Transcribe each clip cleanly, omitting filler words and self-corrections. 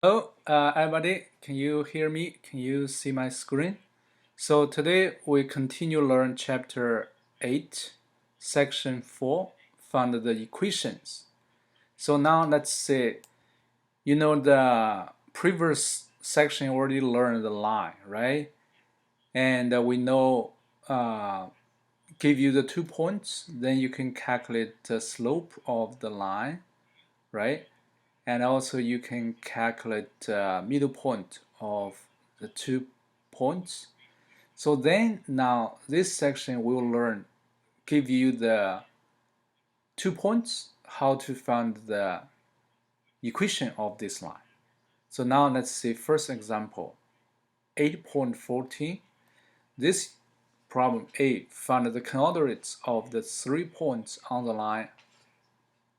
Hello, everybody. Can you hear me? Can you see my screen? So today we continue learn chapter 8, section 4, find the equations. So now let's say, the previous section already learned the line, right? And we know, give you the 2 points, then you can calculate the slope of the line, right? And also you can calculate middle point of the 2 points. So then now this section will learn, give you the 2 points, how to find the equation of this line. So now let's see first example, 8.14. This problem A, find the coordinates of the 3 points on the line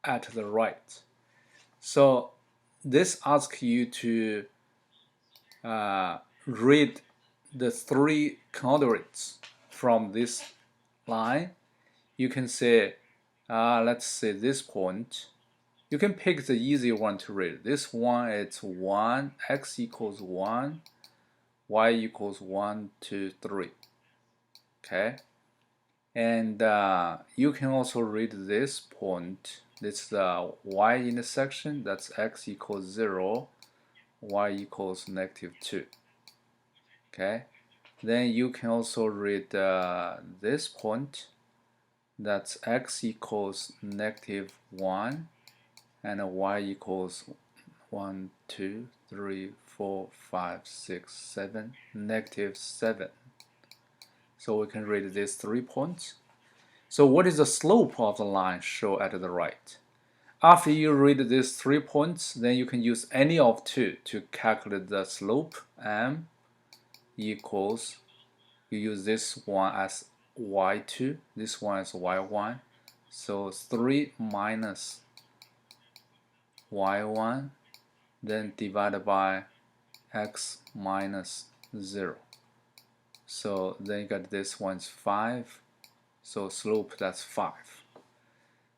at the right. So this asks you to read the 3 coordinates from this line. You can say, let's say this point. You can pick the easy one to read. This one, it's 1, x equals 1, y equals 1, 2, 3. Okay? And you can also read this point. This is the y intersection. That's x equals 0, y equals -2. Okay? Then you can also read this point. That's x equals -1 and y equals 1, 2, 3, 4, 5, 6, 7, -7. So we can read these 3 points. So what is the slope of the line shown at the right? After you read these 3 points, then you can use any of 2 to calculate the slope. M equals, you use this one as y2, this one as y1. So 3 minus y1, then divided by x minus 0. So then you got this one's 5. So slope, that's 5.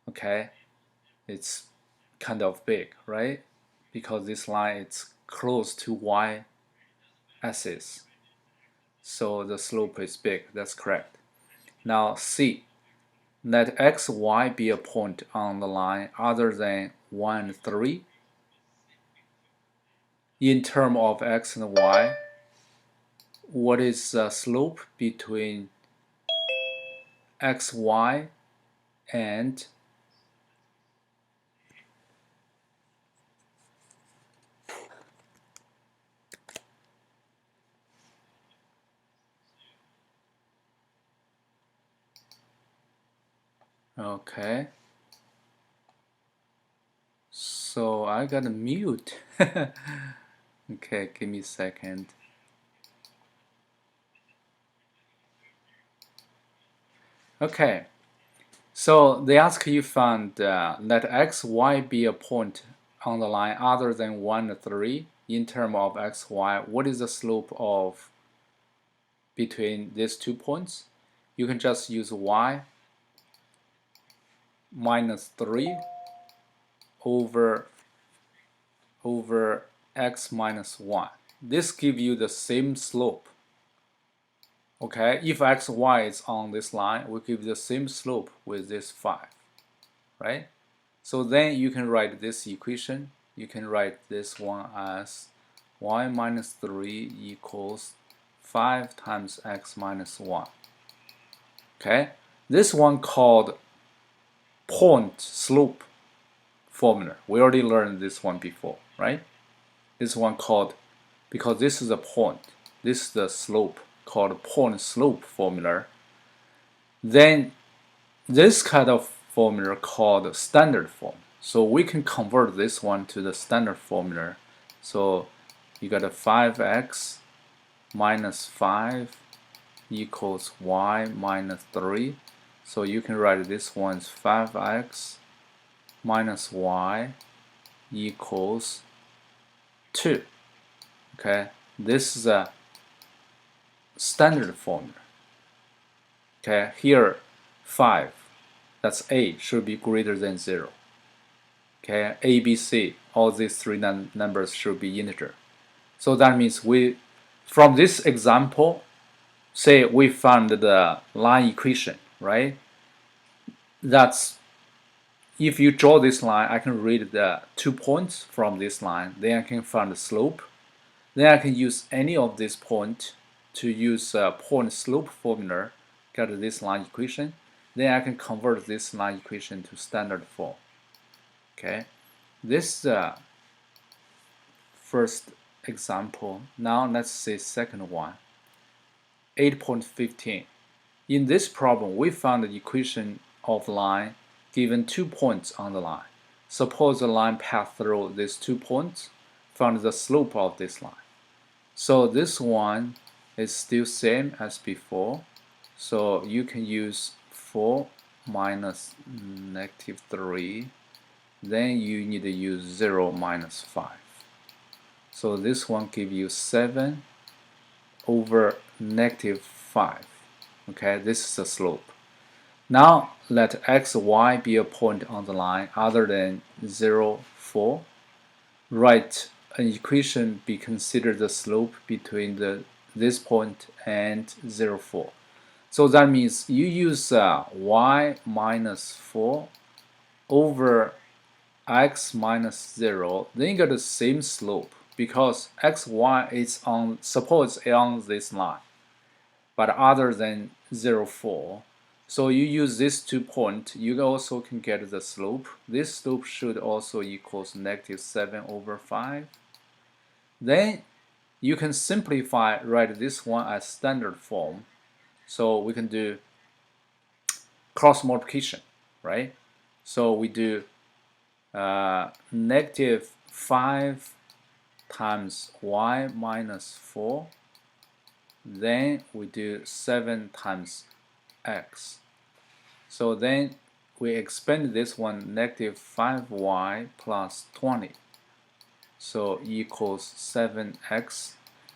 Okay, it's kind of big, right? Because this line is close to y axis. So the slope is big. That's correct. Now C, let x, y be a point on the line other than 1 and 3. In terms of x and y, what is the slope between x, y, and okay. So I gotta mute. Okay, give me a second. Okay, so they ask you find let x, y be a point on the line other than 1 and 3 in terms of x, y. What is the slope of between these 2 points? You can just use y minus 3 over x minus 1. This gives you the same slope. Okay, if x, y is on this line, we give the same slope with this 5, right? So then you can write this equation. You can write this one as y minus 3 equals 5 times x minus 1. Okay, this one called point slope formula. We already learned this one before, right? This one called, because this is a point, this is the slope, called point slope formula. Then this kind of formula called standard form. So we can convert this one to the standard formula. So you got a 5x minus 5 equals y minus 3. So you can write this one's 5x minus y equals 2. Okay, this is a standard formula. Okay, here 5, that's a, should be greater than 0. Okay, a, b, c, all these three numbers should be integer. So that means from this example, say we found the line equation, right? That's, if you draw this line, I can read the 2 points from this line, then I can find the slope. Then I can use any of this point to use a point slope formula, get this line equation. Then I can convert this line equation to standard form. Okay, this is the first example. Now let's see second one. 8.15. In this problem, we found the equation of line given 2 points on the line. Suppose the line passed through these 2 points, find the slope of this line. So this one is still same as before. So you can use 4 minus -3. Then you need to use 0 minus 5. So this one gives you 7 over -5. Okay, this is the slope. Now let x, y be a point on the line other than 0, 4. Write an equation be considered the slope between this point and 0, 4. So that means you use y minus 4 over x minus 0, then you get the same slope because x, y is on, suppose on this line, but other than 0, 4. So you use these 2 points, you also can get the slope. This slope should also equals -7 over 5. Then you can simplify, write this one as standard form. So we can do cross multiplication, right? So we do -5 times y minus 4. Then we do 7 times x. So then we expand this one, -5y plus 20. So equals 7x.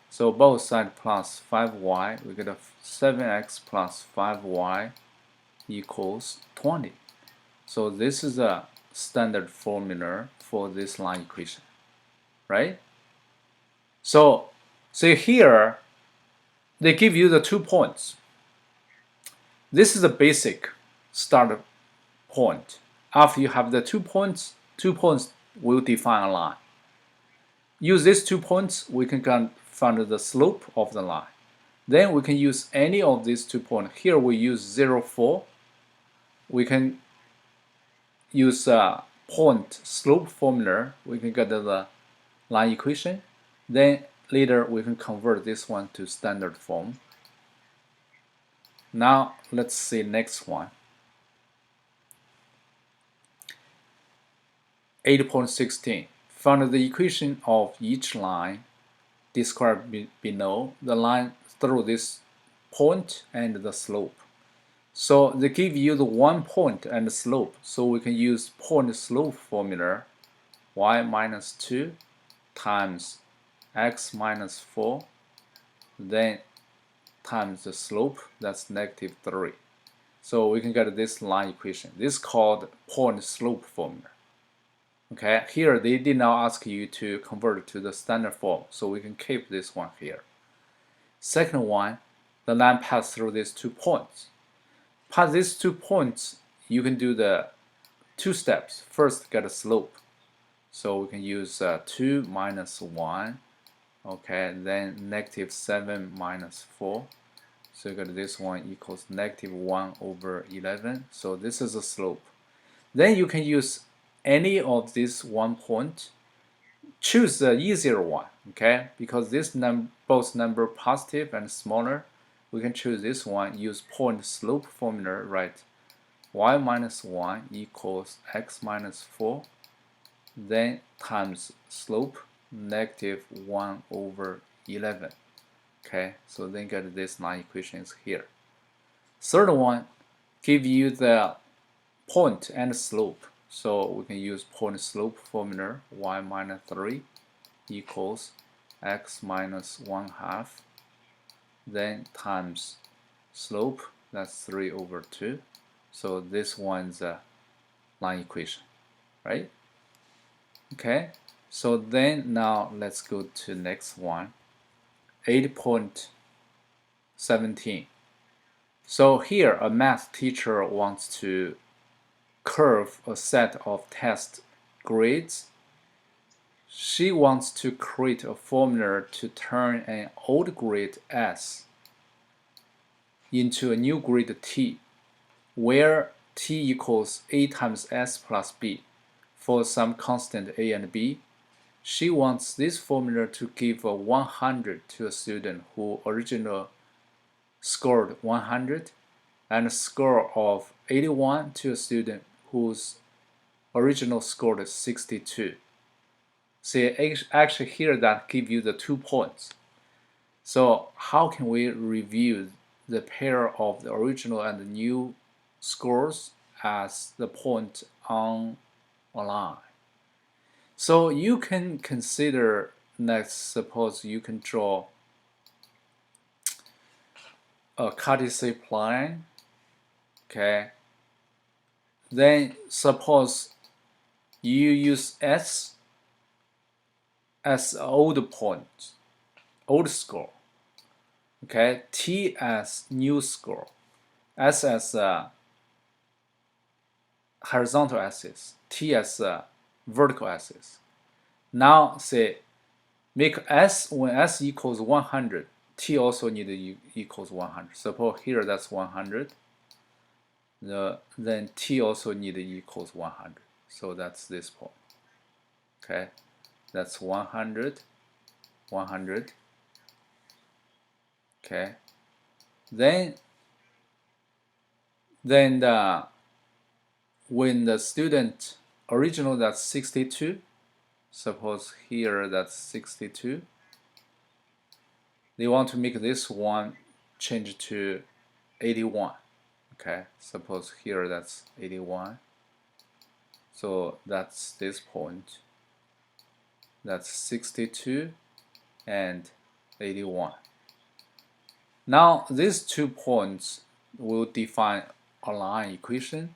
So both sides plus 5y, we get a 7x plus 5y equals 20. So this is a standard formula for this line equation, right? So here they give you the 2 points. This is a basic start point. After you have the 2 points will define a line. Use these 2 points, we can find the slope of the line. Then we can use any of these 2 points. Here we use 0, 4. We can use a point slope formula. We can get the line equation. Then later we can convert this one to standard form. Now let's see next one. 8.16. Find the equation of each line described below, the line through this point and the slope. So they give you the 1 point and the slope, so we can use point slope formula, y minus 2 times x minus 4, then times the slope, that's -3. So we can get this line equation. This is called point slope formula. Okay, here they did not ask you to convert it to the standard form, so we can keep this one here. Second one, the line passes through these 2 points. Pass these 2 points, you can do the 2 steps. First, get a slope. So we can use 2 minus 1. Okay, then -7 minus 4. So you get this one equals -1 over 11. So this is a slope. Then you can use any of these 1 point. Choose the easier one, okay? Because this both number positive and smaller, we can choose this one. Use point slope formula, right? Y minus 1 equals x minus 4. Then times slope, -1 over 11. Okay, so then get this line equations here. Third one, give you the point and slope. So we can use point slope formula, y minus 3 equals x minus 1/2. Then times slope, that's 3 over 2. So this one's a line equation, right? Okay, So then now let's go to next one, 8.17. So here a math teacher wants to curve a set of test grades. She wants to create a formula to turn an old grade S into a new grade T, where T equals A times S plus B for some constant A and B. She wants this formula to give a 100 to a student who originally scored 100 and a score of 81 to a student whose original score is 62. See, actually here that give you the 2 points. So how can we review the pair of the original and the new scores as the point on a line? So you can consider, let's suppose you can draw a Cartesian plane, okay? Then suppose you use S as old point, old score, okay? T as new score, S as horizontal axis, T as vertical axis. Now say make S, when S equals 100, T also need to equals 100. Suppose here that's 100. Then T also need to equals 100. So that's this point. Okay, that's 100, 100. Okay, then when the student original that's 62, suppose here that's 62, they want to make this one change to 81. Okay, suppose here that's 81, so that's this point, that's 62 and 81. Now these 2 points will define a line equation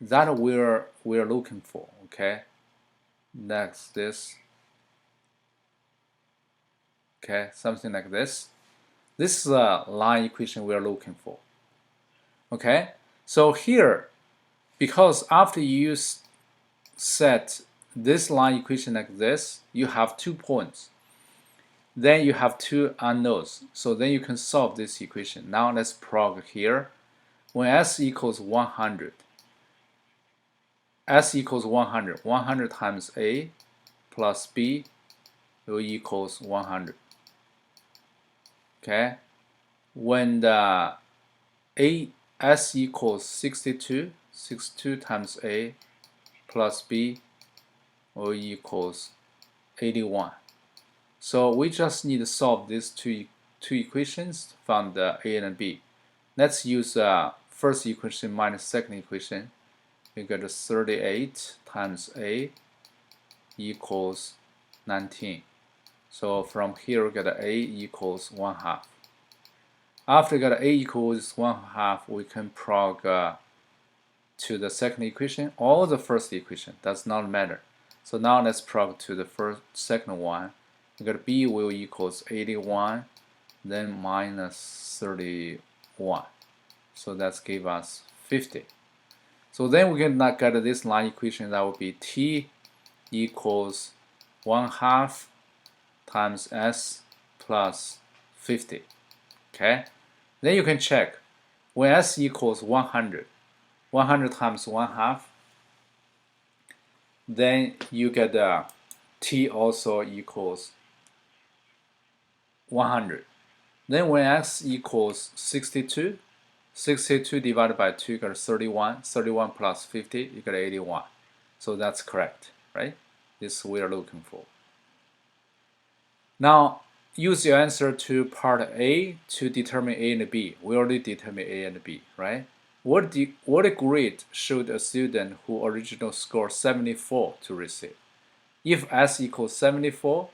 that we're looking for. Okay, next this, okay, something like this. This is a line equation we're looking for. Okay, so here, because after you set this line equation like this, you have 2 points, then you have 2 unknowns, so then you can solve this equation. Now let's plug here. When S equals 100, S equals 100, 100 times A plus B will equals 100. Okay, when the S equals 62, 62 times A plus B will equals 81. So we just need to solve these two equations from the A and B. Let's use first equation minus second equation. We get 38 times A equals 19. So from here we get A equals 1/2. After we get A equals 1/2, we can plug to the second equation or the first equation, does not matter. So now let's plug to the second one. We got B will equals 81, then minus 31. So that's give us 50. So then we can get this line equation that will be T equals 1/2 times S plus 50. Okay, then you can check when S equals 100, 100 times 1/2, then you get T also equals 100. Then when X equals 62, 62 divided by 2 you got 31, 31 plus 50 you got 81. So that's correct, right? This we are looking for. Now use your answer to part A to determine A and B. We already determined A and B, right? What grade should a student who original score 74 to receive? If S equals 74,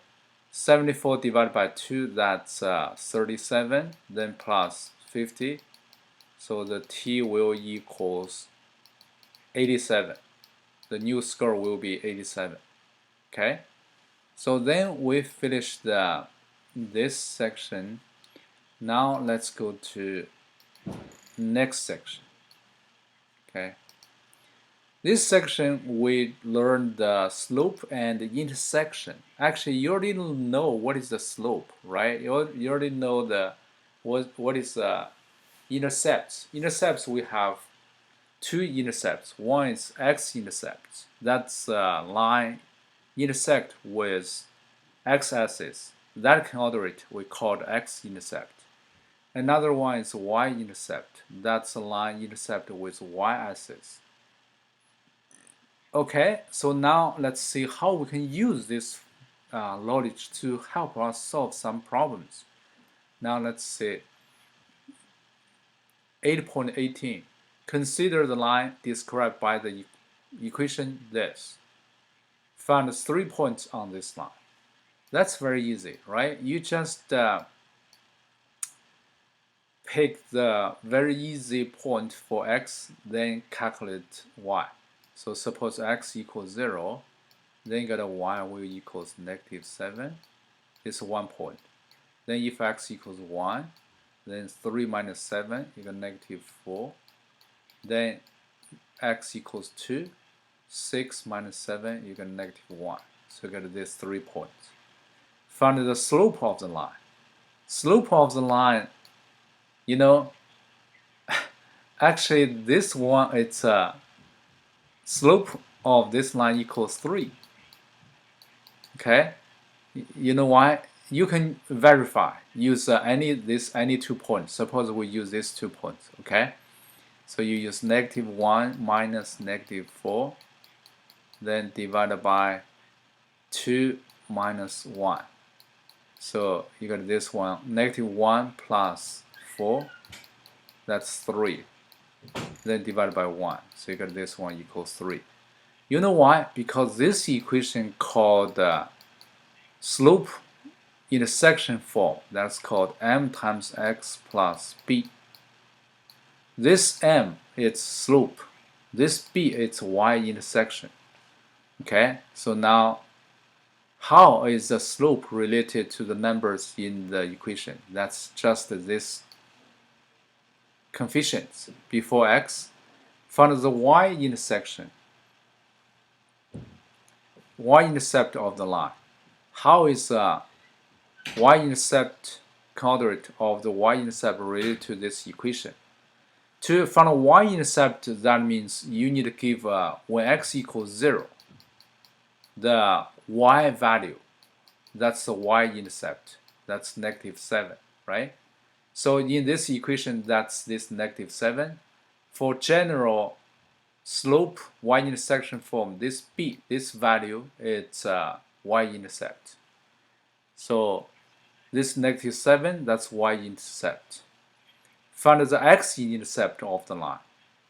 74 divided by 2, that's 37, then plus 50, so the T will equals 87. The new score will be 87. Okay, So then we finished this section. Now let's go to next section. Okay. This section we learned the slope and the intersection. Actually, you already know what is the slope, right? You already know the what is intercepts. Intercepts, we have two intercepts. One is X intercept. That's line intersect with x-axis. That coordinate we called X intercept. Another one is Y intercept. That's a line intercept with y-axis. Okay, so now let's see how we can use this knowledge to help us solve some problems. Now let's see 8.18. Consider the line described by the equation this. Find 3 points on this line. That's very easy, right? You just pick the very easy point for x, then calculate y. So suppose x equals 0, then you get a y will equals -7. It's 1 point. Then if x equals 1, then 3 minus 7, you get -4. Then x equals 2, 6 minus 7, you get -1. So you get these 3 points. Find the slope of the line. Slope of the line, you know, actually this one, it's slope of this line equals 3. Okay, you know why? You can verify. Use any 2 points. Suppose we use these 2 points. Okay, so you use -1 minus -4, then divided by 2 minus 1. So you got this one, -1 plus 4, that's 3. Then divided by 1, so you got this one equals 3. You know why? Because this equation called slope intersection form, that's called m times x plus b. This m is slope, this b is y intersection. Okay, so now how is the slope related to the numbers in the equation? That's just this coefficient before x. Find the y intersection, y-intercept of the line. How is y-intercept coordinate of the y-intercept related to this equation? To find a y-intercept, that means you need to give when x equals 0, the y value, that's the y-intercept, that's -7, right? So in this equation, that's this -7. For general slope y-intersection form, this b, this value, it's y-intercept. So this -7, that's y-intercept. Find the x-intercept of the line.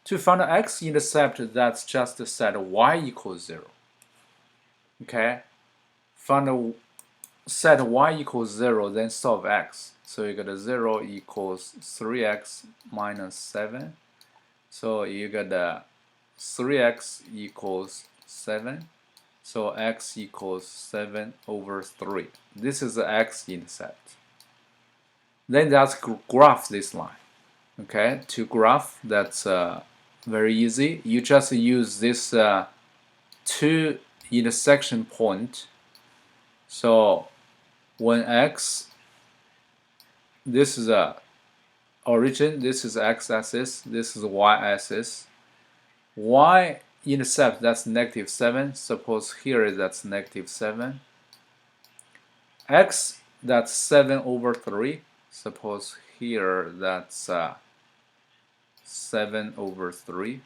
To find the x-intercept, that's just set y equals 0. Okay, find a set y equals 0, then solve x. So you get a 0 equals 3x minus 7. So you get a 3x equals 7. So x equals 7 over 3. This is the x-intercept. Then let's graph this line. Okay, to graph, that's very easy. You just use this 2 intersection point. So when x, this is a origin, this is x-axis, this is y-axis. Y-intercept, that's -7. Suppose here that's -7. X, that's 7 over 3. Suppose here that's 7 over 3.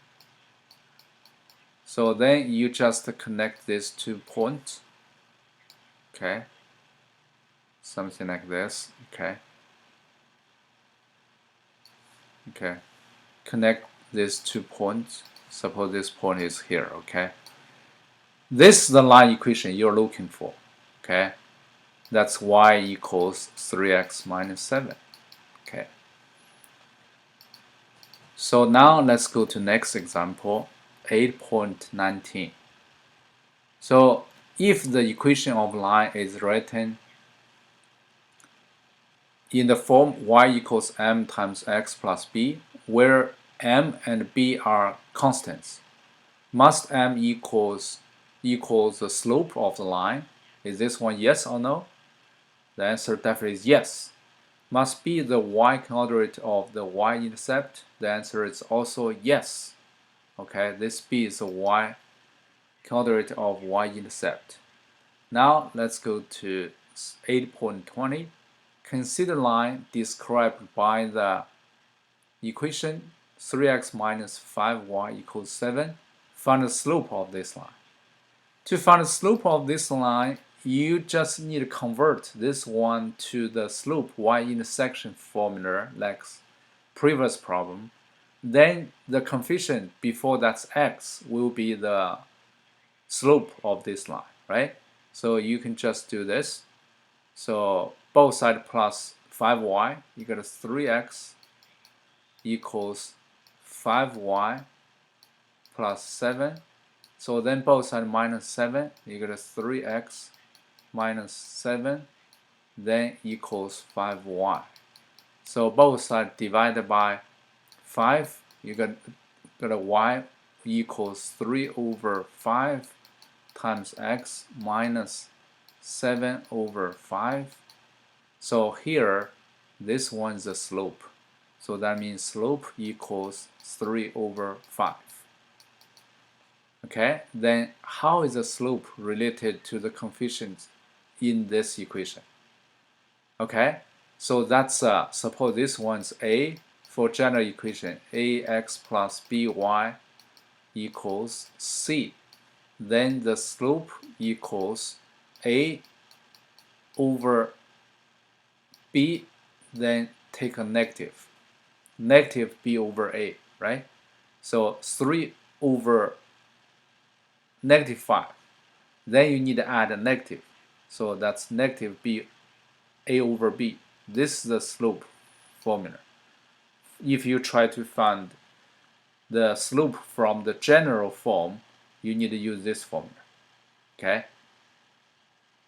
So then you just connect these 2 points. Okay, something like this. Okay, connect these 2 points. Suppose this point is here. Okay, this is the line equation you're looking for. Okay, that's y equals 3x minus 7. Okay, so now let's go to next example, 8.19. So if the equation of line is written in the form y equals m times x plus b, where m and b are constants, must m equals the slope of the line? Is this one yes or no? The answer definitely is yes. Must be the y-coordinate of the y-intercept? The answer is also yes. Okay, this b is the y-coordinate of y-intercept. Now let's go to 8.20. Consider line described by the equation 3x minus 5y equals 7. Find the slope of this line. To find the slope of this line, you just need to convert this one to the slope y-intersection formula like previous problem. Then the coefficient before that's x will be the slope of this line, right? So you can just do this. So both sides plus 5y, you get 3x equals 5y plus 7. So then both sides minus 7, you get 3x minus 7, then equals 5y. So both sides divided by 5, you get a y equals 3 over 5 times x minus 7 over 5. So here, this one's the slope. So that means slope equals 3 over 5. Okay, then how is the slope related to the coefficients in this equation? Okay, so that's suppose this one's a for general equation ax plus by equals c. Then the slope equals a over b, then take a negative b over a, right? So 3 over negative 5. Then you need to add a negative. So that's negative b a over b. This is the slope formula. If you try to find the slope from the general form, you need to use this formula. Okay?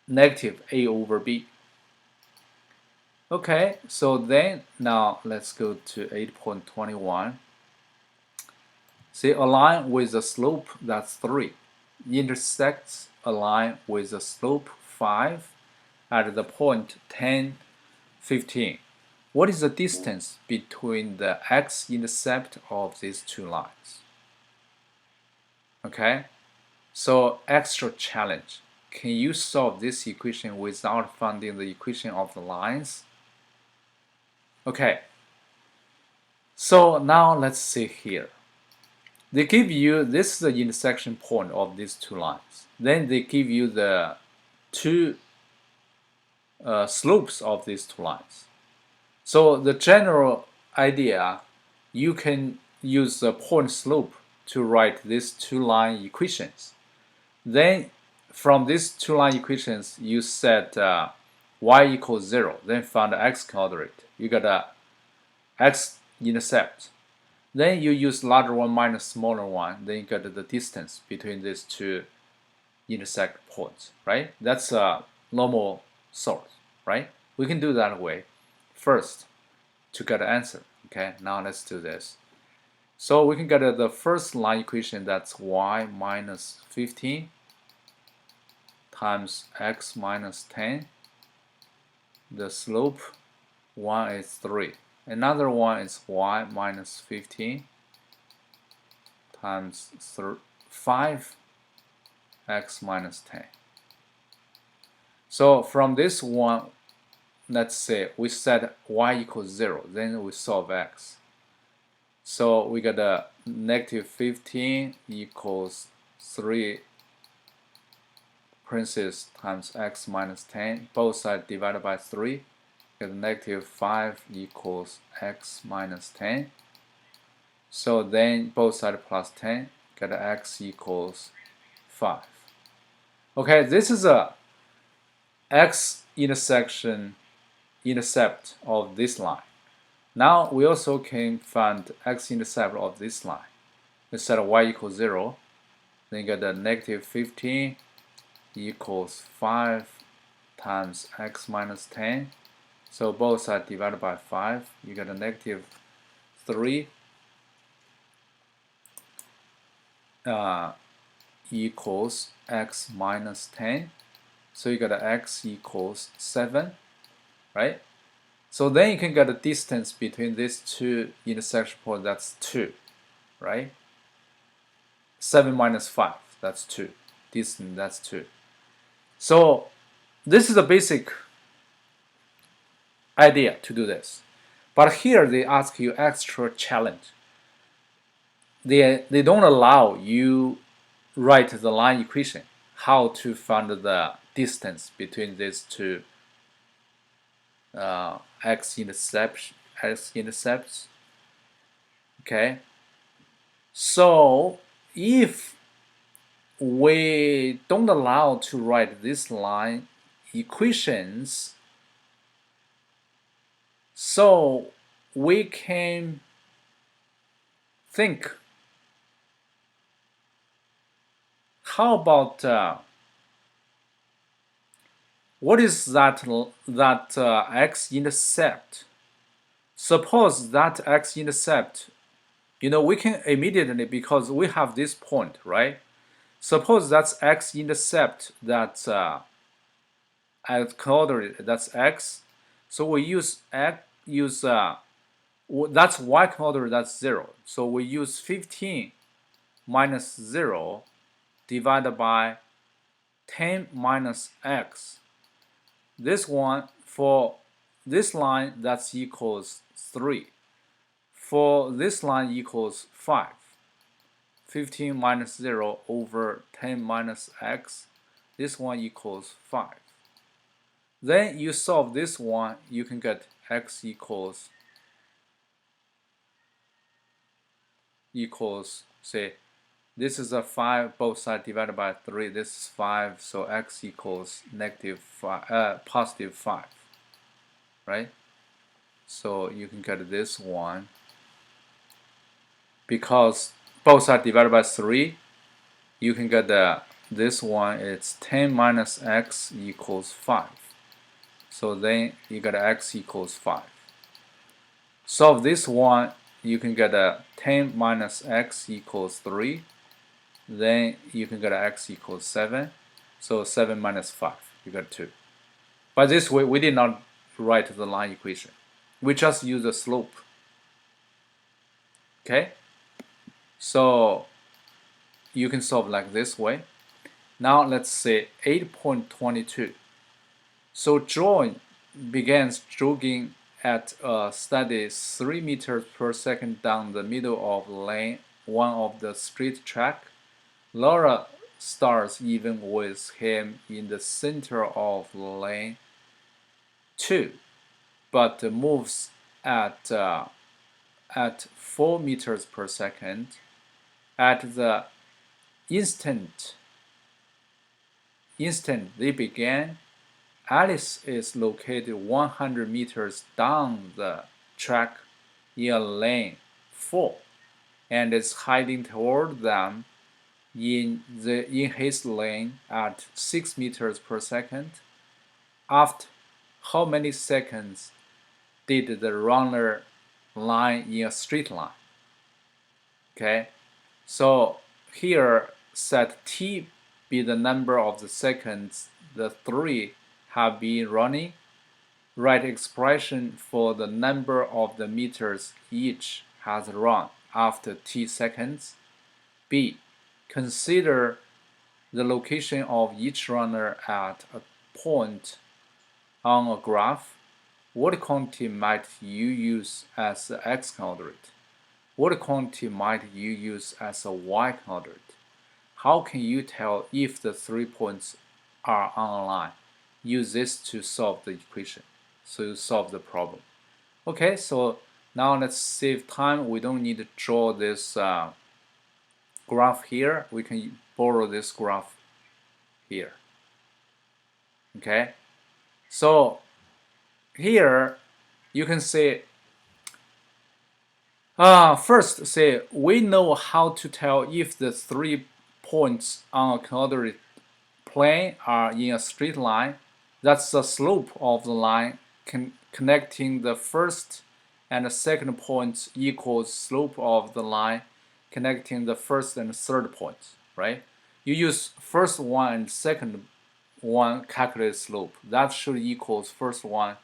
Negative a over b. Okay, so then now let's go to 8.21. See, a line with a slope that's 3 intersects a line with a slope 5 at the point 10, 15. What is the distance between the x-intercept of these two lines? Okay, so extra challenge. Can you solve this equation without finding the equation of the lines? Okay, so now let's see here. They give you, this is the intersection point of these two lines. Then they give you the two slopes of these two lines. So the general idea, you can use the point slope to write these two line equations. Then from these two line equations, you set y equals 0. Then find the x coordinate. You got a x intercept. Then you use larger one minus smaller one. Then you get the distance between these two intersect points, right? That's a normal sort, right? We can do that way first to get the answer. Okay, now let's do this. So we can get the first line equation, that's y minus 15 times x minus 10. The slope, one is 3. Another one is y minus 15 times 5 x minus 10. So from this one, let's say we set y equals 0, then we solve x. So we got a negative 15 equals 3 parentheses times x minus 10, both sides divided by 3. Get negative 5 equals x minus 10. So then both sides plus 10, get x equals 5. Okay, this is a x intercept of this line. Now we also can find x-intercept of this line. Let's set y equals 0. Then get the negative 15 equals 5 times x minus 10. So both sides divided by 5. You get a negative 3 equals x minus 10. So you got x equals 7, right? So then you can get the distance between these two intersection points, that's 2, right? 7 minus 5, that's 2. Distance, that's 2. So this is a basic idea to do this. But here they ask you extra challenge. They don't allow you write the line equation, how to find the distance between these two x intercepts. Okay, so if we don't allow to write this line equations, so we can think, how about what is that x-intercept? Suppose that x-intercept, we can immediately, because we have this point, right? Suppose that's x-intercept, that's at coordinate, that's x. So we use that's y coordinate, that's 0. So we use 15 minus 0 divided by 10 minus x. This one, for this line, that's equals 3. For this line equals 5. 15 minus 0 over 10 minus x. This one equals 5. Then you solve this one, you can get x equals, say, this is a 5, both sides divided by 3, this is 5, so x equals positive 5, right? So you can get this one, because both sides divided by 3, you can get this one, it's 10 minus x equals 5. So then you get x equals 5. Solve this one, you can get 10 minus x equals 3. Then you can get x equals 7. So 7 minus 5, you get 2. By this way, we did not write the line equation. We just use the slope. Okay? So you can solve like this way. Now let's say 8.22. So John begins jogging at a steady 3 meters per second down the middle of lane 1 of the straight track. Laura starts even with him in the center of lane 2, but moves at 4 meters per second. At the instant they began, Alice is located 100 meters down the track in lane 4 and is heading toward them in his lane at 6 meters per second. After how many seconds did the runner line in a straight line? Okay, so here set t be the number of the seconds the 3 have been running. Write expression for the number of the meters each has run after t seconds. B. Consider the location of each runner at a point on a graph. What quantity might you use as the x coordinate? What quantity might you use as a y coordinate? How can you tell if the 3 points are on a line? Use this to solve the equation. So you solve the problem. Okay, so now let's save time. We don't need to draw this graph here. We can borrow this graph here. Okay, so here you can say, first say we know how to tell if the 3 points on a coordinate plane are in a straight line, that's the slope of the line connecting the first and the second points equals slope of the line connecting the first and third points, right? You use first one and second one calculate slope. That should equals first one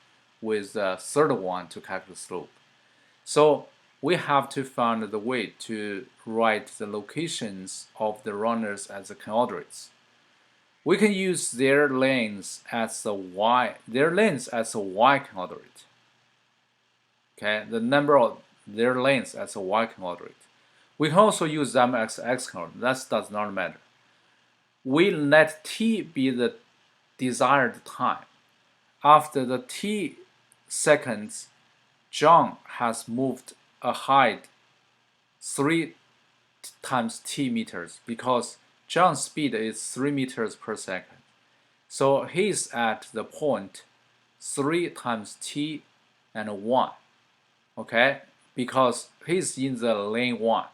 with the third one to calculate slope. So we have to find the way to write the locations of the runners as the coordinates. We can use their lengths as the y coordinate. Okay, the number of their lengths as a y coordinate. We can also use them as x coordinate. That does not matter. We let t be the desired time. After the t seconds, John has moved ahead 3 times t meters because John's speed is 3 meters per second. So he's at the point 3 times t and 1. Okay, because he's in the lane 1.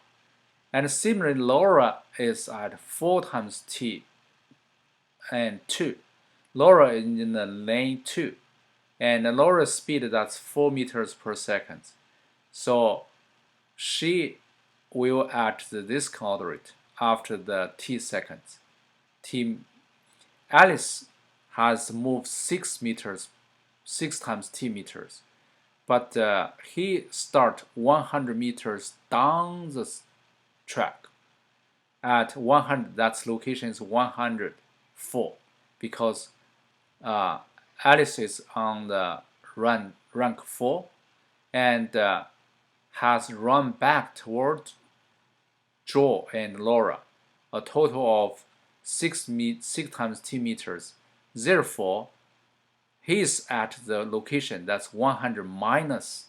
And similarly, Laura is at 4 times t and 2. Laura is in the lane 2. And Laura's speed, that's 4 meters per second. So she will at this coordinate after the t seconds. Alice has moved 6 times t meters. But he start 100 meters down the track. At 100, that location is 104 because Alice is on the rank 4 and has run back toward Joe and Laura, a total of 6 times t meters. Therefore, he is at the location that's 100 minus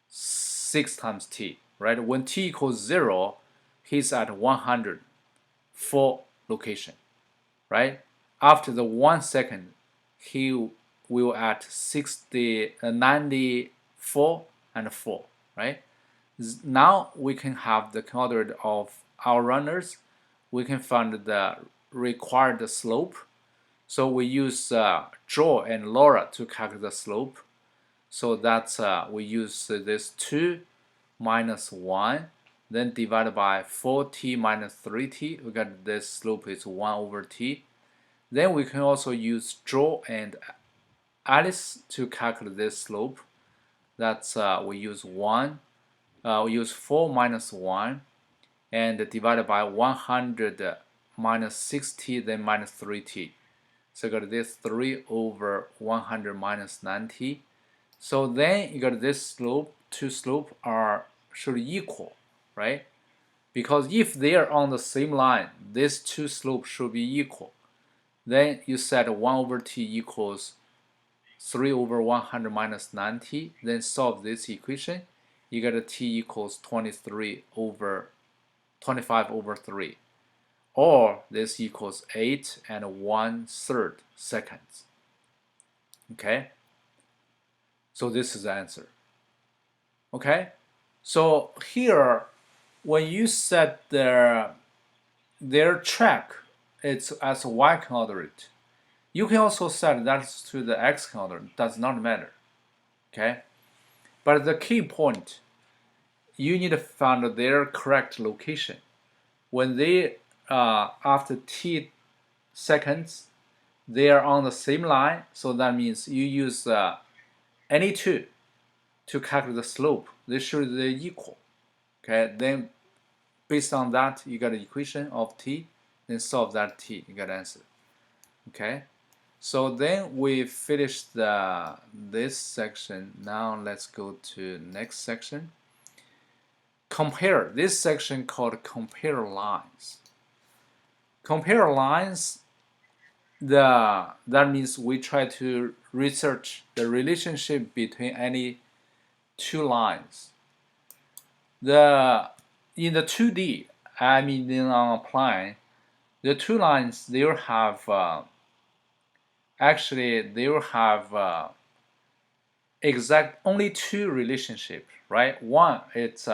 6 times t, right? When t equals 0, he's at 104 location, right? After the 1 second, he will at 94 and 4, right? Now we can have the coordinate of our runners. We can find the required slope. So we use Joe and Laura to calculate the slope. So that's we use this 2 minus 1, then divided by 4t minus 3t. We got this slope is 1 over t. Then we can also use Joe and Alice to calculate this slope. That's we use 4 minus 1 and divided by 100 minus 6t, then minus 3t. So you got this 3 over 100 minus 9t. So then you got this slope, two slopes should equal, right? Because if they are on the same line, these two slopes should be equal. Then you set 1 over t equals 3 over 100 minus 9t. Then solve this equation. You get a t equals 25 over 3. Or this equals 8 and 1/3 seconds. Okay? So this is the answer. Okay? So here, when you set their track, it's as a y coordinate. You can also set that to the x coordinate. Does not matter. Okay? But the key point, you need to find their correct location. When they after t seconds, they are on the same line. So that means you use any two to calculate the slope. They should be equal. Okay, then based on that, you got an equation of t. Then solve that t, you got an answer. Okay, so then we finished this section. Now let's go to next section. Compare. This section called compare lines. Compare lines. That means we try to research the relationship between any two lines. In the 2D, I mean on a plane, the two lines they will have exact only two relationships, right? One it's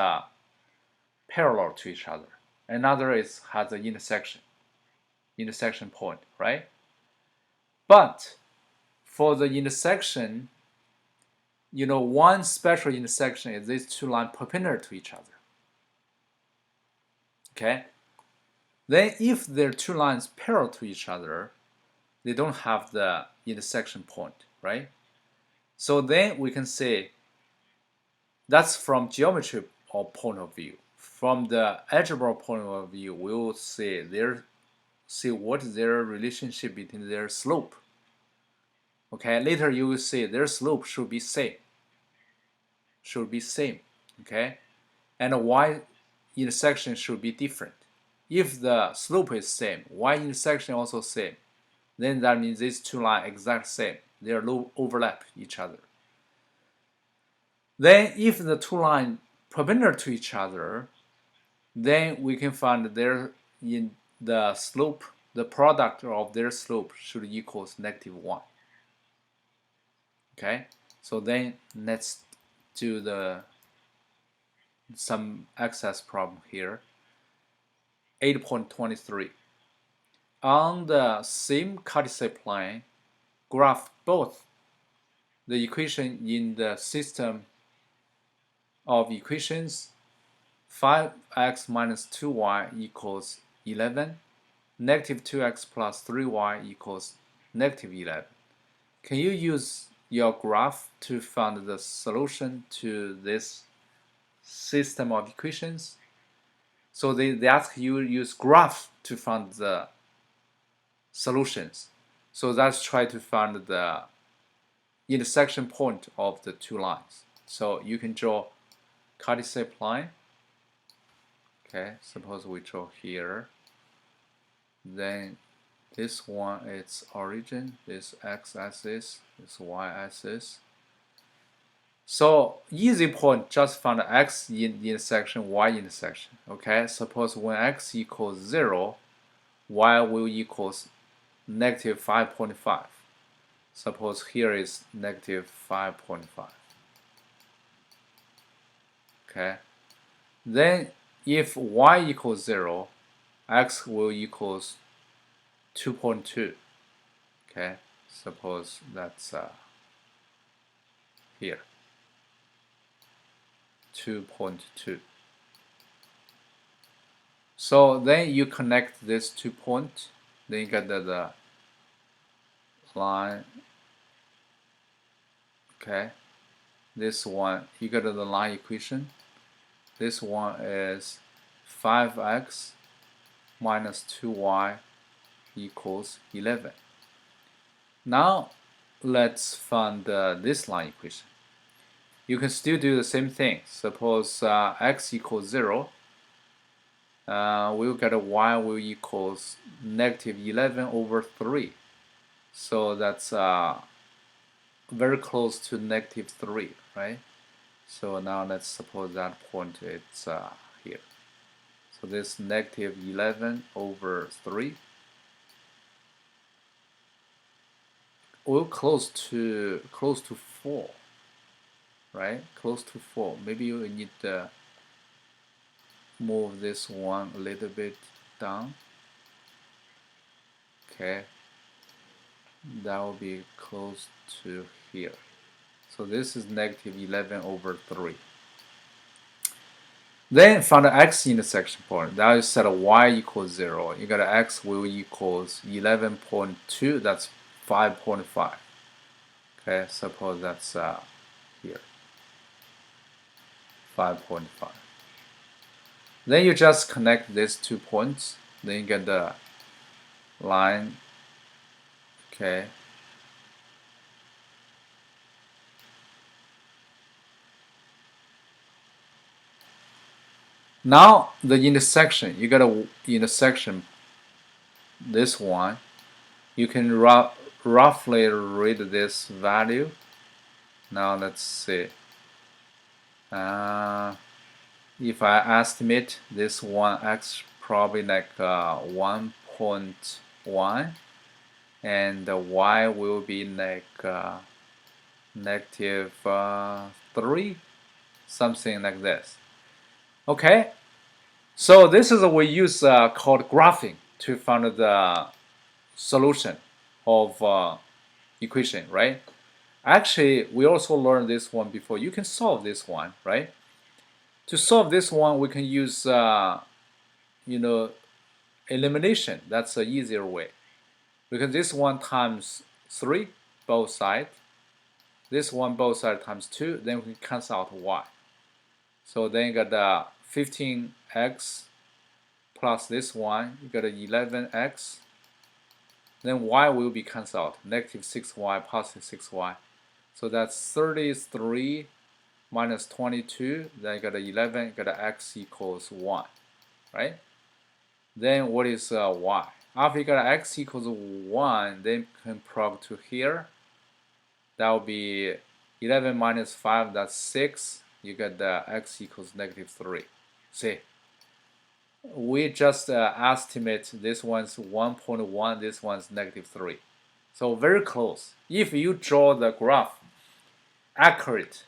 parallel to each other, another has an intersection. intersection point, right? But for the intersection, one special intersection is these two lines perpendicular to each other. Okay? Then if there are two lines parallel to each other, they don't have the intersection point, right? So then we can say that's from geometry point of view. From the algebra point of view, we will see what is their relationship between their slope. Okay, later you will see their slope should be same. Okay, and y intersection should be different. If the slope is same, y intersection also same, then that means these two lines exact same. They are overlap each other. Then if the two lines perpendicular to each other, then we can find the slope, the product of their slope should equals -1. Okay, so then let's do some exercise problem here. 8.23. On the same Cartesian plane, graph both the equation in the system of equations 5x minus 2y equals 11, negative 2x plus 3y equals negative 11. Can you use your graph to find the solution to this system of equations? So they ask you use graph to find the solutions. So let's try to find the intersection point of the two lines. So you can draw Cartesian plane. Okay, suppose we draw here. Then this one is origin, this x-axis, this y-axis. So easy point, just find x intersection, y intersection. Okay, suppose when x equals 0, y will equals negative 5.5. Suppose here is negative 5.5. Okay, then if y equals 0, x will equals 2.2. Okay, suppose that's here 2.2. So then you connect these 2 points, then you get the line. Okay, this one you get the line equation. This one is 5x minus 2y equals 11. Now let's find this line equation. You can still do the same thing. Suppose x equals 0. We'll get a y will equals negative 11 over 3. So that's very close to negative 3, right? So now let's suppose that point it's here. So this negative 11 over 3 will close to 4, right? Close to 4. Maybe you need to move this one a little bit down. Okay, that will be close to here. So this is negative 11 over 3. Then find the x intersection point. Now you set a y equals 0. You got x will equals 11.2. That's 5.5. Okay, suppose that's here 5.5. Then you just connect these 2 points. Then you get the line. Okay. Now the intersection, you got a intersection, this one, you can roughly read this value. Now let's see. If I estimate this one x probably like 1.1, and the y will be like negative 3, something like this. Okay, so this is what we use called graphing. to find the solution of equation, right? Actually, we also learned this one before. You can solve this one, right? To solve this one, we can use elimination. That's an easier way, because this one times 3 both sides, this one both sides times 2, then we can cancel out y. So then you got 15x plus this one, you got 11x, then y will be cancelled out, negative 6y, positive 6y. So that's 33 minus 22, then you got 11, you got x equals 1, right? Then what is y? After you got x equals 1, then you can plug to here. That will be 11 minus 5, that's 6. You get the x equals negative 3. See? We just estimate this one's 1.1, this one's negative 3. So very close. If you draw the graph accurate,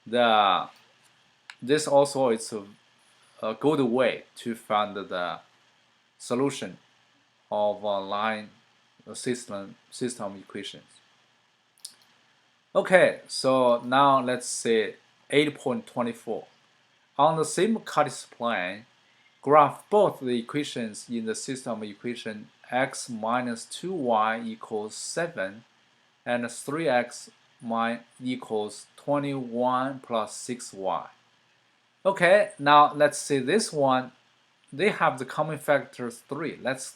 this also is a good way to find the solution of line system equations. Okay, so now let's say 8.24. On the same Cartesian plane, graph both the equations in the system equation x minus 2y equals 7 and 3x equals 21 plus 6y. Okay, now let's see this one. They have the common factor 3. Let's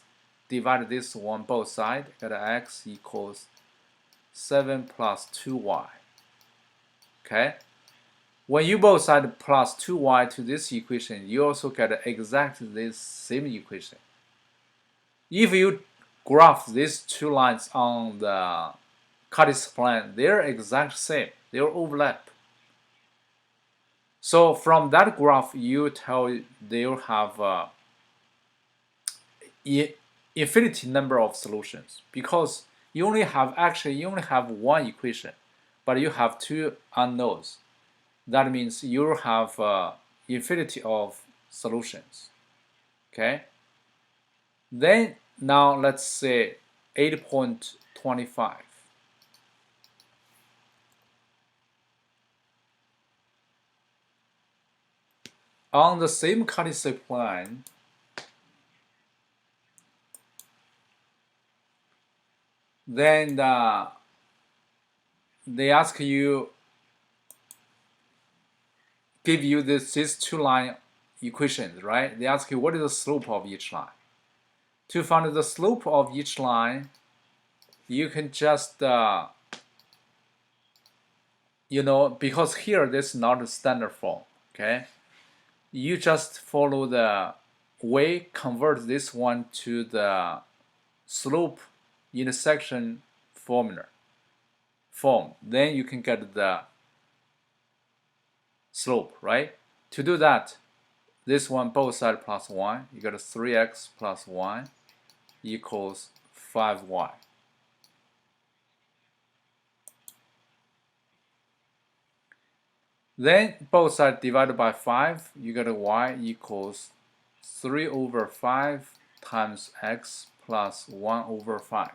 divide this one both sides. Got x equals 7 plus 2y. Okay. When you both side plus 2y to this equation, you also get exactly this same equation. If you graph these two lines on the Cartesian plane, they're exact same. They're overlap. So from that graph, you tell they'll have infinity number of solutions, because you only have one equation, but you have two unknowns. That means you have infinity of solutions. Okay. Then now let's say 8.25. On the same Cartesian plane, then they ask you, give you these two line equations, right? They ask you what is the slope of each line. To find the slope of each line, you can just because here this is not a standard form, okay? You just follow the way, convert this one to the slope intersection form. Then you can get the slope, right? To do that, this one both sides plus 1, you got 3x plus 1 equals 5y. Then both sides divided by 5, you got y equals 3 over 5 times x plus 1 over 5.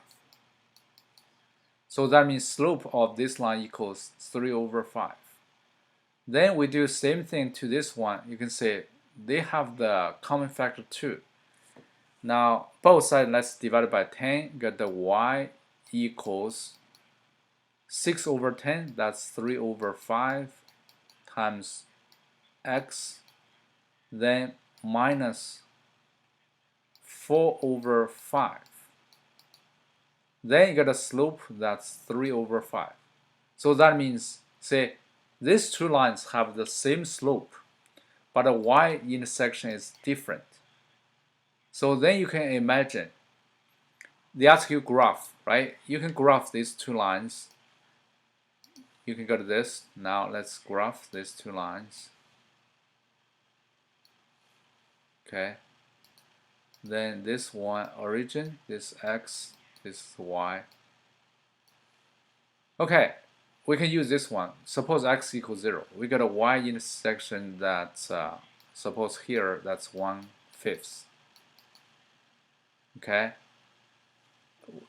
So that means slope of this line equals 3 over 5. Then we do same thing to this one. You can say they have the common factor 2. Now both sides, let's divide by 10. Get the y equals 6 over 10. That's 3 over 5 times x. Then minus 4 over 5. Then you get a slope that's 3 over 5. So that means, say, these two lines have the same slope, but the y intersection is different. So then you can imagine, they ask you graph, right? You can graph these two lines. You can go to this. Now let's graph these two lines. Okay. Then this one origin, this x, this y. Okay, we can use this one. Suppose x equals 0. We got a y intersection that's suppose here that's 1/5. Okay.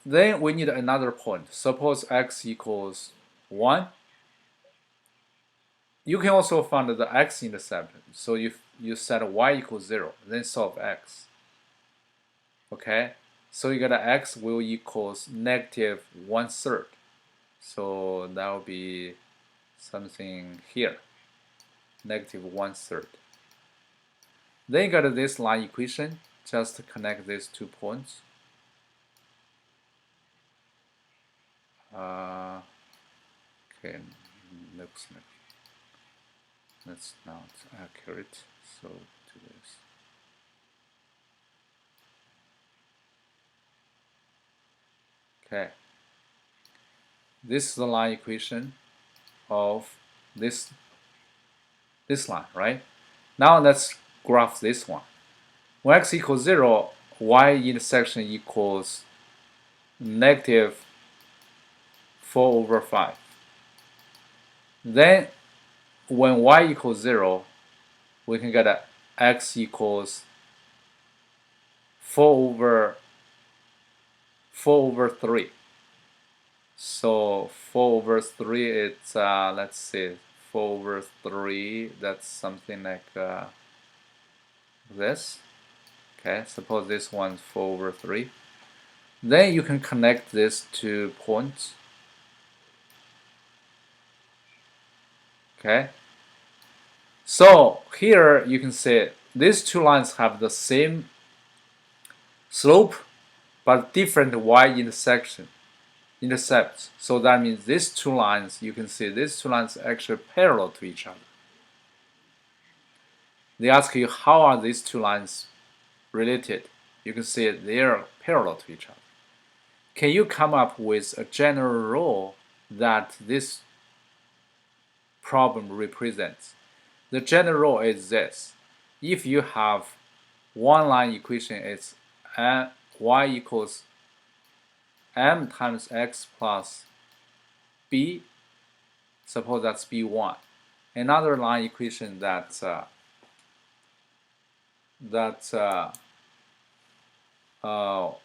Then we need another point. Suppose x equals 1. You can also find the x-intercept. So if you set y equals 0, then solve x. Okay. So you got x will equals negative 1/3. So that will be something here, negative 1/3. Then you got this line equation. Just connect these 2 points. Okay, looks like that's not accurate. So do this. Okay. This is the line equation of this line, right? Now let's graph this one. When x equals 0, y intersection equals negative 4/5. Then when y equals 0, we can get x equals 4/3. So 4/3, it's let's see, 4/3, that's something like this. Okay, suppose this one's 4/3. Then you can connect these 2 points. Okay, so here you can see these 2 lines have the same slope but different y intercepts. So that means these 2 lines, you can see these 2 lines are actually parallel to each other. They ask you how are these 2 lines related. You can see they are parallel to each other. Can you come up with a general rule that this problem represents? The general rule is this. If you have one line equation, it's y equals m times x plus b. Suppose that's b1. Another line equation that's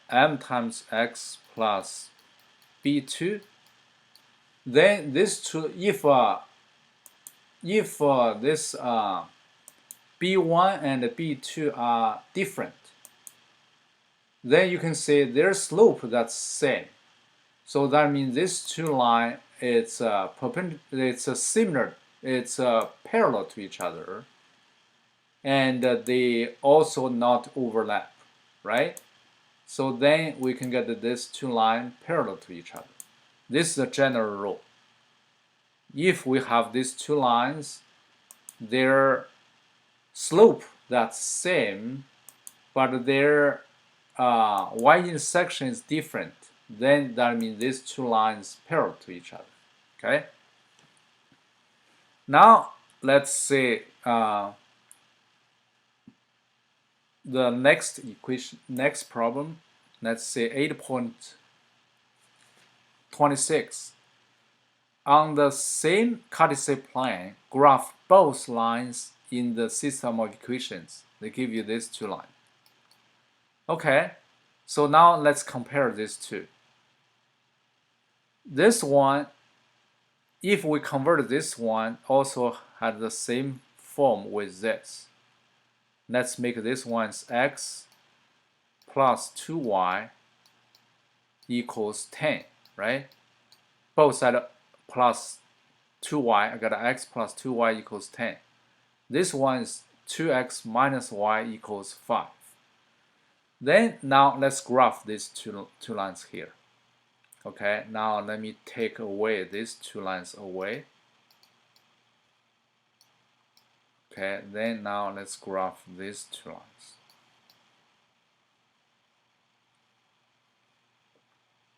m times x plus b2. Then this two, if this b1 and b2 are different, then you can say their slope that's same. So that means this 2 line it's similar, it's parallel to each other, and they also not overlap, right? So then we can get this 2 lines parallel to each other. This is a general rule. If we have these 2 lines, their slope that's same, but their y-intersection is different, then that means these 2 lines parallel to each other. Okay. Now let's see the next equation, next problem. Let's say 8.26. On the same Cartesian plane, graph both lines in the system of equations. They give you these 2 lines. Okay, so now let's compare these 2. This one, if we convert this one, also had the same form with this. Let's make this one's x plus 2y equals 10, right? Both sides plus 2y, I got x plus 2y equals 10. This one is 2x minus y equals 5. Then now let's graph these two lines here. Okay, now let me take away these 2 lines away. Okay, then now let's graph these 2 lines.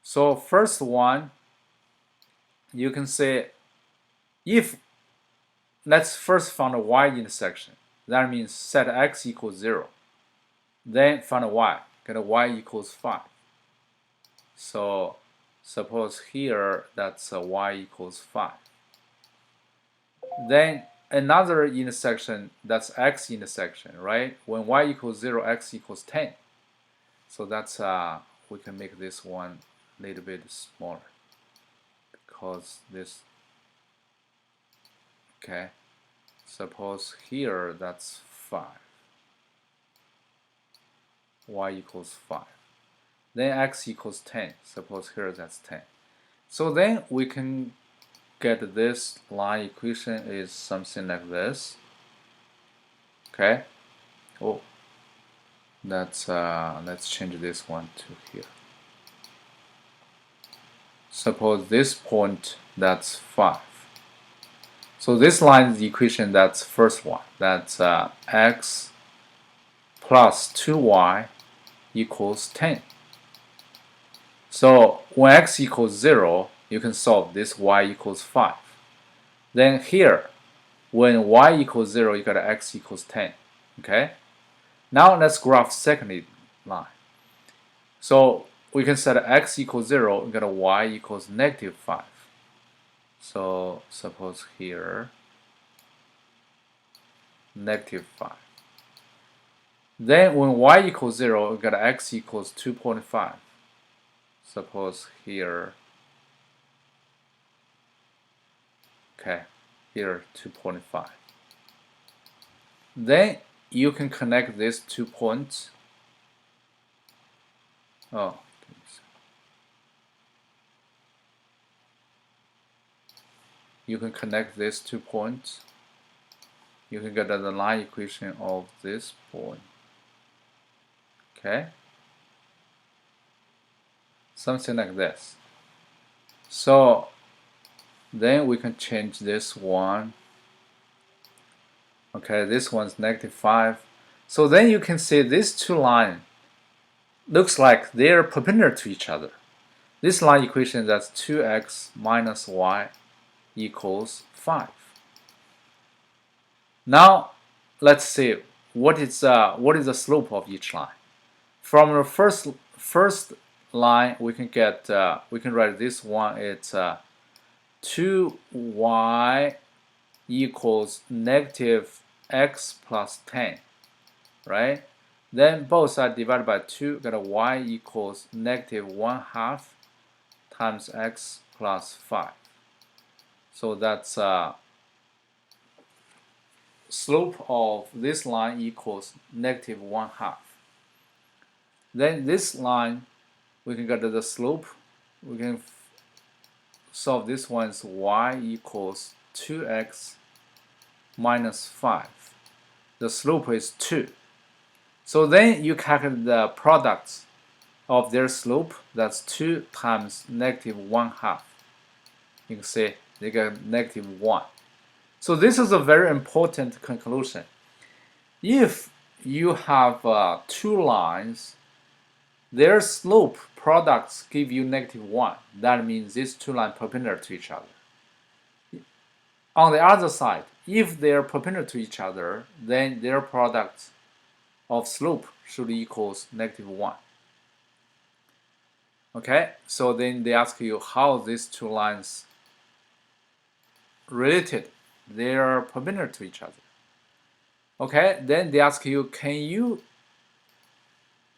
So first one, you can say, if let's first find a y-intersection. That means set x equals 0. Then find a y, get a y equals 5. So suppose here that's a y equals 5. Then another intersection, that's x intersection, right? When y equals 0, x equals 10. So that's we can make this one a little bit smaller because this, okay, suppose here that's 5, y equals 5, then x equals 10, suppose here that's 10. So then we can get this line equation is something like this. Okay. Oh, that's let's change this one to here. Suppose this point that's 5. So this line is the equation that's first one. That's x plus 2y equals 10. So when x equals 0, you can solve this y equals 5. Then here, when y equals 0, you got x equals 10. Okay? Now let's graph second line. So we can set x equals 0, we got y equals negative 5. So suppose here, negative 5. Then when y equals 0, we got x equals 2.5. Suppose here, okay, here 2.5. Then you can connect these 2 points. Oh, you can connect these 2 points. You can get the line equation of this point. Okay, something like this. So then we can change this one. Okay, this one's negative 5. So then you can see these two lines looks like they're perpendicular to each other. This line equation, that's 2x minus y equals 5. Now let's see what is the slope of each line. From the first line, we can get we can write this one. It's 2y equals negative x plus 10, right? Then both are divided by 2, got a y equals negative 1/2 times x plus 5. So that's slope of this line equals negative 1/2. Then this line, we can get the slope. We can solve this one's y equals 2x minus 5. The slope is 2. So then you calculate the products of their slope. That's 2 times negative 1/2. You can see they get negative 1. So this is a very important conclusion. If you have 2 lines, their slope products give you negative 1. That means these 2 lines perpendicular to each other. On the other side, if they are perpendicular to each other, then their product of slope should equals negative 1. Okay, so then they ask you how these 2 lines related. They are perpendicular to each other. Okay, then they ask you, can you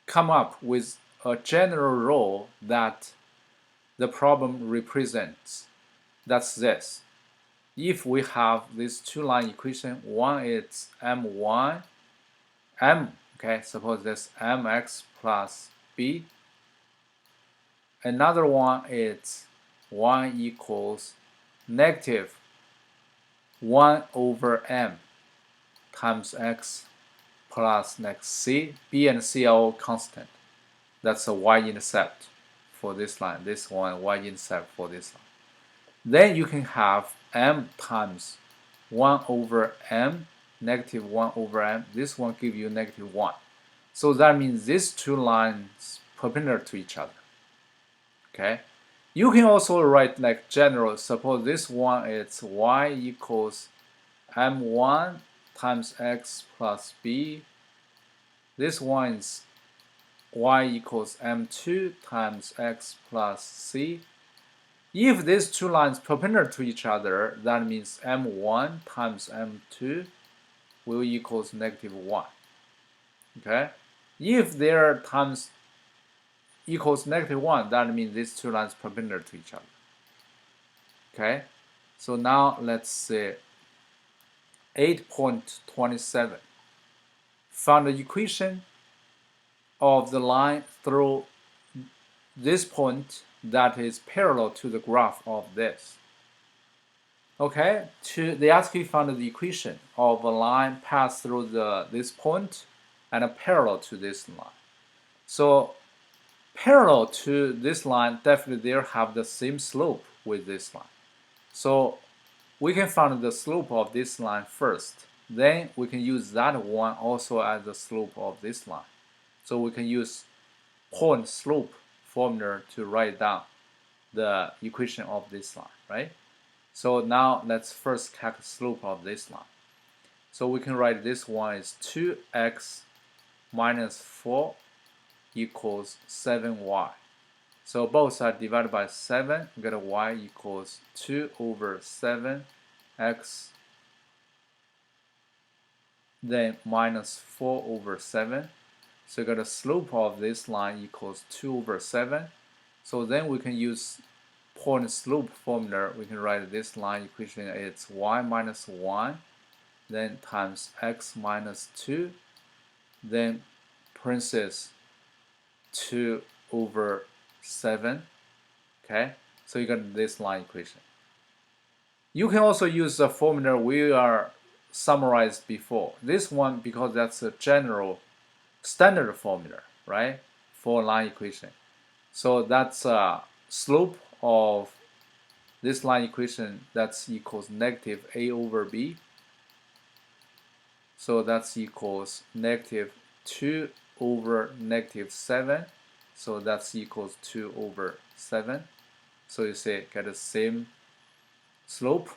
come up with a general rule that the problem represents? That's this. If we have this 2 line equation, one is m1, okay, suppose this mx plus b. Another one is y equals negative 1 over m times x plus next c. B and c are all constant. That's a y-intercept for this line. This one y-intercept for this line. Then you can have m times 1 over m, negative 1 over m. This one gives you negative 1. So that means these 2 lines perpendicular to each other. Okay. You can also write like general. Suppose this one is y equals m1 times x plus b. This one is y equals m2 times x plus c. If these 2 lines perpendicular to each other, that means m1 times m2 will equals negative 1. Okay. If they are times equals -1, that means these two lines perpendicular to each other. Okay, so now let's say 8.27. Find the equation of the line through this point that is parallel to the graph of this. Okay, they ask you to find the equation of a line passed through this point and parallel to this line. So parallel to this line, definitely they have the same slope with this line. So we can find the slope of this line first. Then we can use that one also as the slope of this line. So we can use point slope formula to write down the equation of this line, right? So now let's first calculate the slope of this line. So we can write this one is 2x minus 4 equals 7y. So both sides divided by 7, we get a y equals 2 over 7x, then minus 4 over 7. So you got a slope of this line equals 2 over 7. So then we can use point slope formula. We can write this line equation, it's y minus 1, then times x minus 2, then parentheses 2 over 7. Okay, so you got this line equation. You can also use the formula we are summarized before. This one, because that's a general standard formula, right, for line equation. So that's slope of this line equation, that's equals negative a over b. So that's equals negative 2 over negative 7. So that's equals 2 over 7. So you say get the same slope.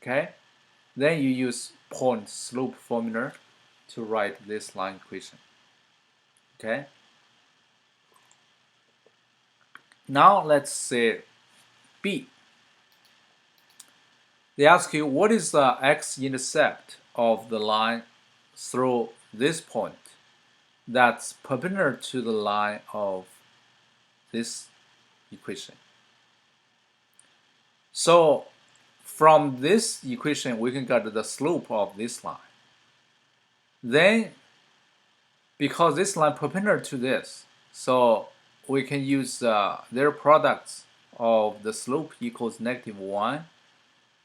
Okay, then you use point slope formula to write this line equation. Okay, now let's say B. They ask you what is the x-intercept of the line through this point that's perpendicular to the line of this equation. So from this equation we can get the slope of this line. Then because this line perpendicular to this, so we can use their products of the slope equals -1.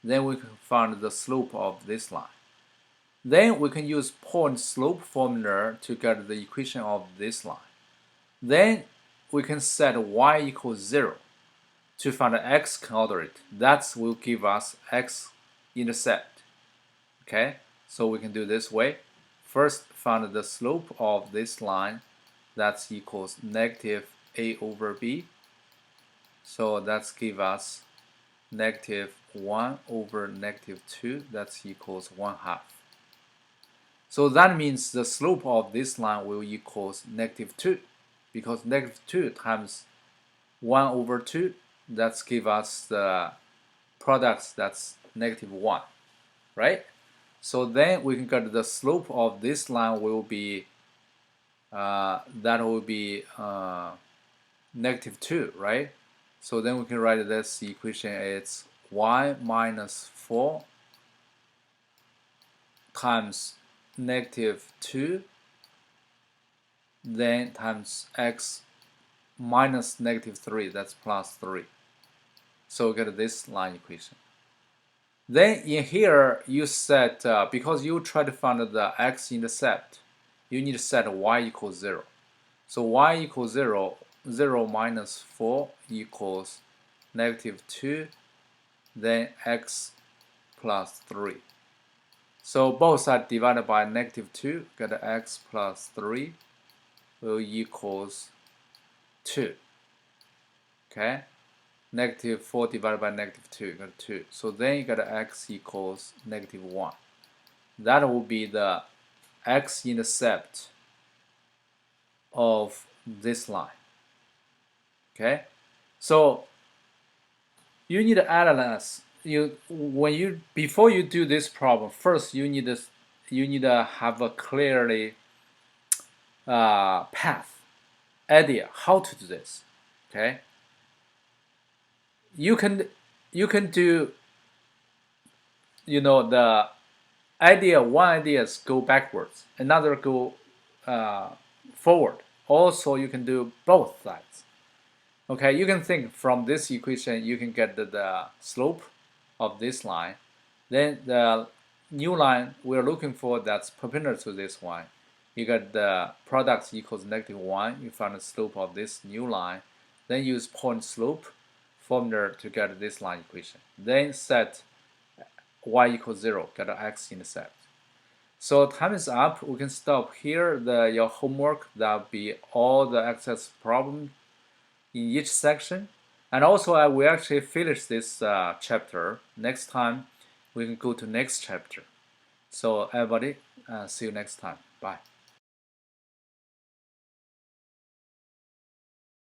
Then we can find the slope of this line. Then we can use point slope formula to get the equation of this line. Then we can set y equals 0 to find the x coordinate. That will give us x intercept. Okay, so we can do this way. First find the slope of this line, that equals negative a over b. So that's give us negative 1 over negative 2, that's equals 1/2. So that means the slope of this line will equals -2, because -2 times 1 over 2, that's give us the products, that's -1, right? So then we can get the slope of this line will be that will be -2, right? So then we can write this equation, it's y minus 4 times -2, then times x minus -3, that's plus 3. So we get this line equation. Then in here you set, because you try to find the x-intercept, you need to set y equals 0. So y equals 0, 0 minus 4 equals -2, then x plus 3. So both sides divided by -2, get x plus 3 will equals 2. Okay, -4 divided by -2, you got 2. So then you got x equals -1. That will be the x-intercept of this line. Okay, so you need to analyze. Before you do this problem, first you need to have a clearly path. idea how to do this. Okay, you can do, the one ideas go backwards, another go forward. Also, you can do both sides. Okay, you can think from this equation, you can get the slope of this line. Then the new line we're looking for that's perpendicular to this one. You get the product equals -1. You find the slope of this new line. Then use point slope formula to get this line equation. Then set y equals 0, get an x intercept. So time is up. We can stop here. Your homework, that'll be all the exercise problem in each section. And also I will actually finish this chapter. Next time we can go to next chapter. So everybody, see you next time. Bye.